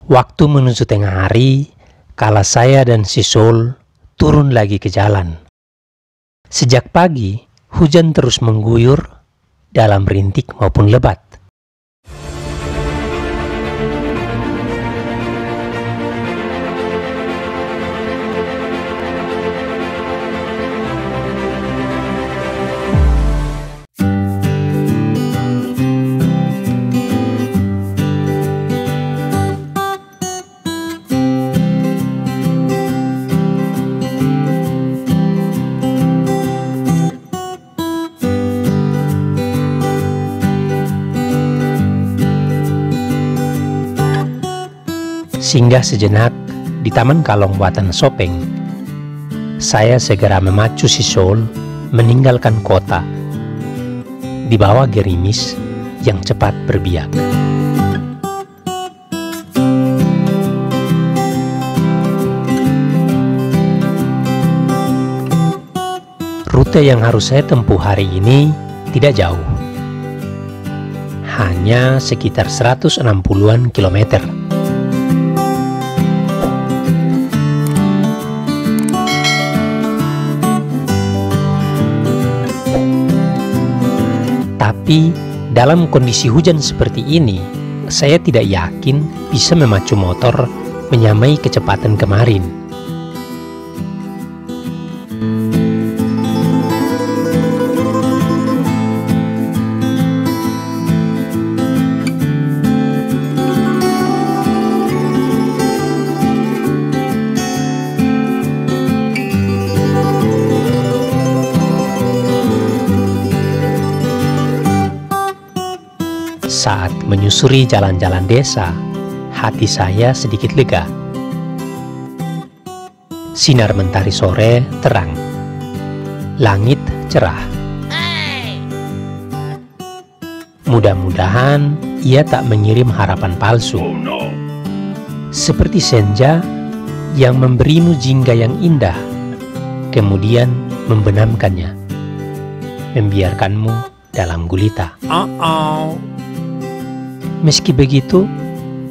Waktu menuju tengah hari, kala saya dan si Sol turun lagi ke jalan. Sejak pagi, hujan terus mengguyur dalam rintik maupun lebat. Singgah sejenak di Taman Kalong Buatan Sopeng, saya segera memacu si Sol meninggalkan kota di bawah gerimis yang cepat berbiak. Rute yang harus saya tempuh hari ini tidak jauh, hanya sekitar 160-an kilometer. Tapi dalam kondisi hujan seperti ini, saya tidak yakin bisa memacu motor menyamai kecepatan kemarin. Saat menyusuri jalan-jalan desa, hati saya sedikit lega. Sinar mentari sore terang, langit cerah. Mudah-mudahan ia tak mengirim harapan palsu. Seperti senja yang memberimu jingga yang indah, kemudian membenamkannya, membiarkanmu dalam gulita. Meski begitu,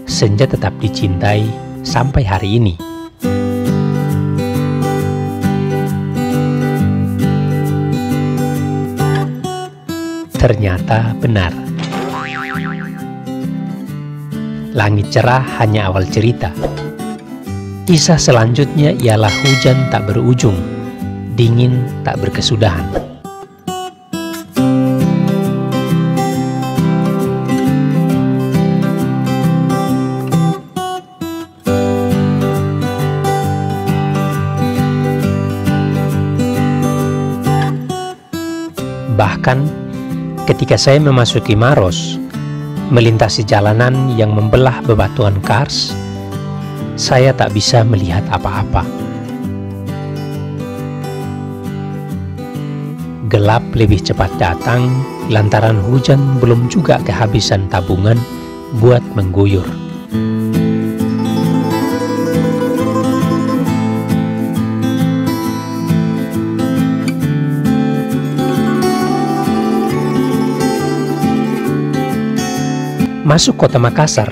senja tetap dicintai sampai hari ini. Ternyata benar. Langit cerah hanya awal cerita. Kisah selanjutnya ialah hujan tak berujung, dingin tak berkesudahan. Bahkan ketika saya memasuki Maros, melintasi jalanan yang membelah bebatuan kars, saya tak bisa melihat apa-apa. Gelap lebih cepat datang lantaran hujan belum juga kehabisan tabungan buat mengguyur. Masuk kota Makassar,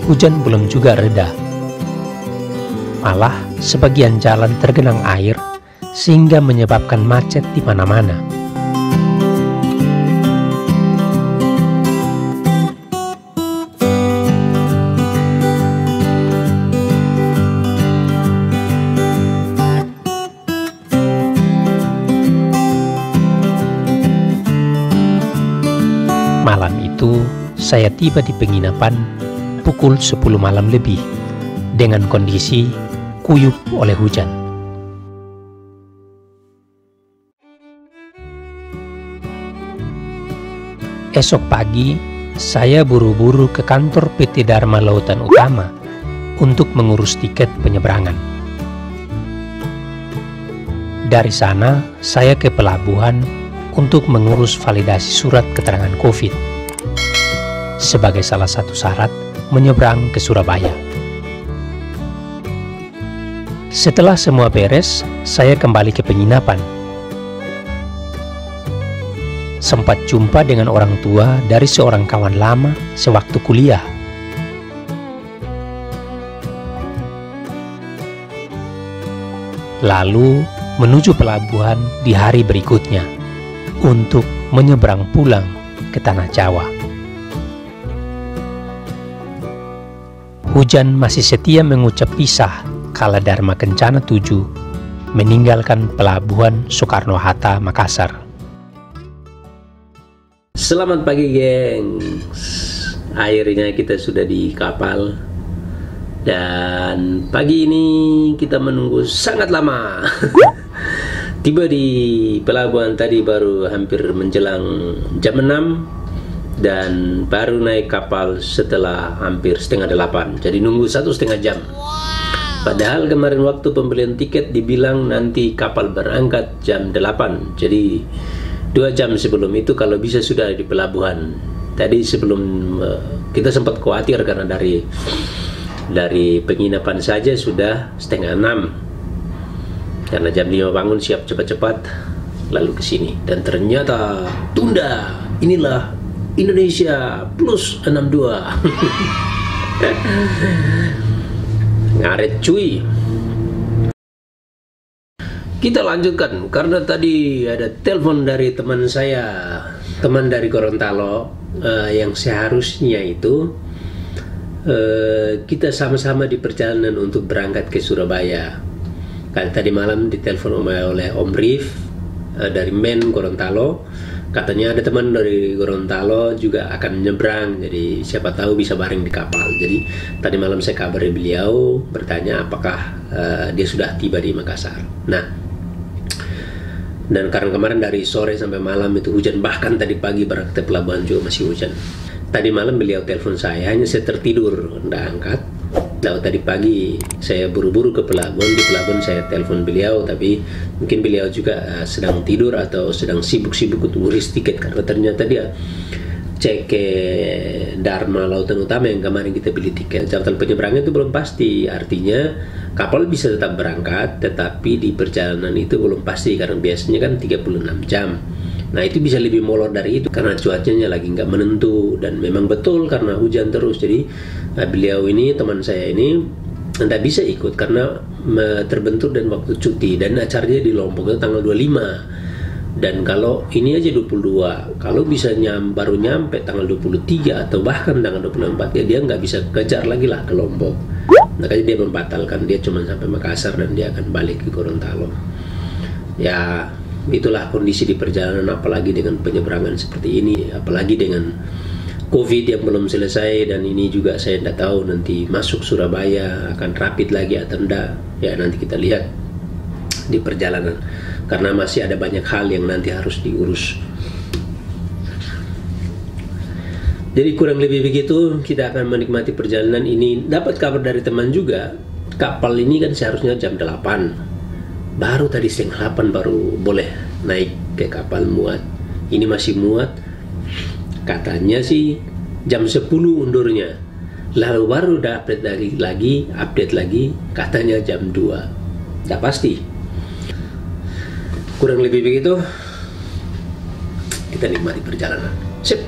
hujan belum juga reda. Malah sebagian jalan tergenang air sehingga menyebabkan macet di mana-mana. Malam itu saya tiba di penginapan pukul 10 malam lebih dengan kondisi kuyup oleh hujan. Esok pagi, saya buru-buru ke kantor PT Dharma Lautan Utama untuk mengurus tiket penyeberangan. Dari sana, saya ke pelabuhan untuk mengurus validasi surat keterangan COVID sebagai salah satu syarat menyeberang ke Surabaya. Setelah semua beres, saya kembali ke penginapan. Sempat jumpa dengan orang tua dari seorang kawan lama sewaktu kuliah. lalu menuju pelabuhan di hari berikutnya untuk menyeberang pulang ke tanah Jawa. Hujan masih setia mengucap pisah kala Dharma Kencana 7 meninggalkan pelabuhan Soekarno-Hatta, Makassar. Selamat pagi, gengs. Akhirnya kita sudah di kapal. Dan pagi ini kita menunggu sangat lama. Tiba di pelabuhan tadi baru hampir menjelang jam 6. Dan baru naik kapal setelah hampir setengah 8. Jadi nunggu 1,5 jam. Padahal kemarin waktu pembelian tiket dibilang nanti kapal berangkat jam 8. Jadi 2 jam sebelum itu kalau bisa sudah di pelabuhan. Tadi sebelum kita sempat khawatir karena dari penginapan saja sudah setengah 6. Karena jam 5 bangun siap cepat-cepat lalu ke sini. Dan ternyata tunda. Inilah Indonesia plus 62. Ngaret cuy. Kita lanjutkan karena tadi ada telepon dari teman saya, teman dari Gorontalo, yang seharusnya itu kita sama-sama di perjalanan untuk berangkat ke Surabaya. Kan tadi malam ditelepon oleh Om Rif dari Men Gorontalo. Katanya ada teman dari Gorontalo juga akan nyebrang, jadi siapa tahu bisa bareng di kapal. Jadi tadi malam saya kabari beliau bertanya apakah dia sudah tiba di Makassar. Nah, dan karena kemarin dari sore sampai malam itu hujan, bahkan tadi pagi berangkat ke pelabuhan juga masih hujan. Tadi malam beliau telepon saya, hanya saya tertidur, tidak angkat. Lalu tadi pagi saya buru-buru ke pelabuhan, di pelabuhan saya telepon beliau, tapi mungkin beliau juga sedang tidur atau sedang sibuk-sibuk untuk ngurus tiket, karena ternyata dia cek ke Dharma Lautan Utama yang kemarin kita beli tiket. Jadwal penyeberangan itu belum pasti, artinya kapal bisa tetap berangkat, tetapi di perjalanan itu belum pasti, karena biasanya kan 36 jam. Nah itu bisa lebih molor dari itu karena cuacanya lagi nggak menentu, dan memang betul karena hujan terus. Jadi beliau ini, teman saya ini tidak bisa ikut karena terbentur dan waktu cuti, dan acaranya di Lombok itu tanggal 25. Dan kalau ini aja 22, kalau bisa baru nyampe tanggal 23 atau bahkan tanggal 24, ya dia nggak bisa kejar lagi lah ke Lombok. Makanya dia membatalkan, dia cuma sampai Makassar dan dia akan balik ke Gorontalo. Ya itulah kondisi di perjalanan, apalagi dengan penyeberangan seperti ini, apalagi dengan COVID yang belum selesai, dan ini juga saya tidak tahu nanti masuk Surabaya akan rapid lagi atau enggak. Ya nanti kita lihat di perjalanan, karena masih ada banyak hal yang nanti harus diurus. Jadi kurang lebih begitu, kita akan menikmati perjalanan ini. Dapat kabar dari teman juga, kapal ini kan seharusnya jam 8. Baru tadi setengah 8 baru boleh naik ke kapal muat. Ini masih muat. Katanya sih jam 10 undurnya. Lalu baru udah update lagi katanya jam 2. Tidak pasti. Kurang lebih begitu. Kita nikmati perjalanan. Sip.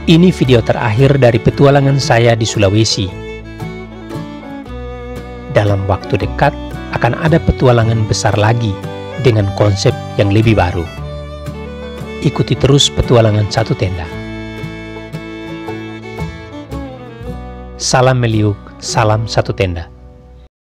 Ini video terakhir dari petualangan saya di Sulawesi. Dalam waktu dekat akan ada petualangan besar lagi dengan konsep yang lebih baru. Ikuti terus petualangan Satu Tenda. Salam Meliuk, salam Satu Tenda.